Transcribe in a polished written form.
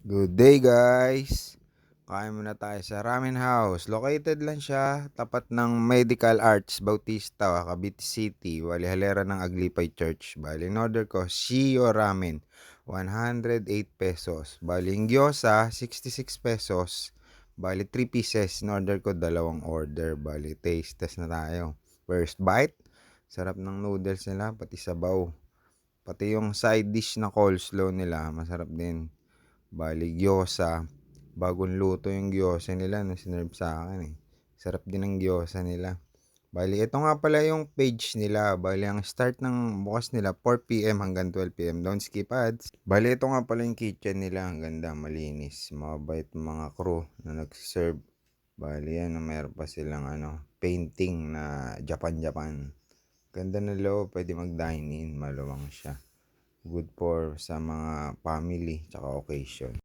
Good day guys! Kain muna tayo sa Ramen House. Located lang siya tapat ng Medical Arts Bautista, Cavite City, Wali Halera ng Aglipay Church. Bali, in order ko, Shio Ramen, 108 pesos. Bali, yung gyoza, 66 pesos. Bali, 3 pieces. In order ko, dalawang order. Bali, taste test na tayo. First bite, sarap ng noodles nila, pati sabaw. Pati yung side dish na coleslaw nila, masarap din. Bali, gyoza. Bagong luto yung gyoza nila na sinerve sa akin eh. Sarap din ng gyoza nila. Bali, ito nga pala yung page nila. Bali, ang start ng bukas nila 4 p.m. hanggang 12 p.m. Don't skip ads. Bali, ito nga pala yung kitchen nila. Ang ganda, malinis. Mabait mga crew na nagsiserve. Bali, meron pa silang painting na Japan. Ganda na loob. Pwede mag-dine in. Maluwang siya. Good for sa mga family tsaka occasion.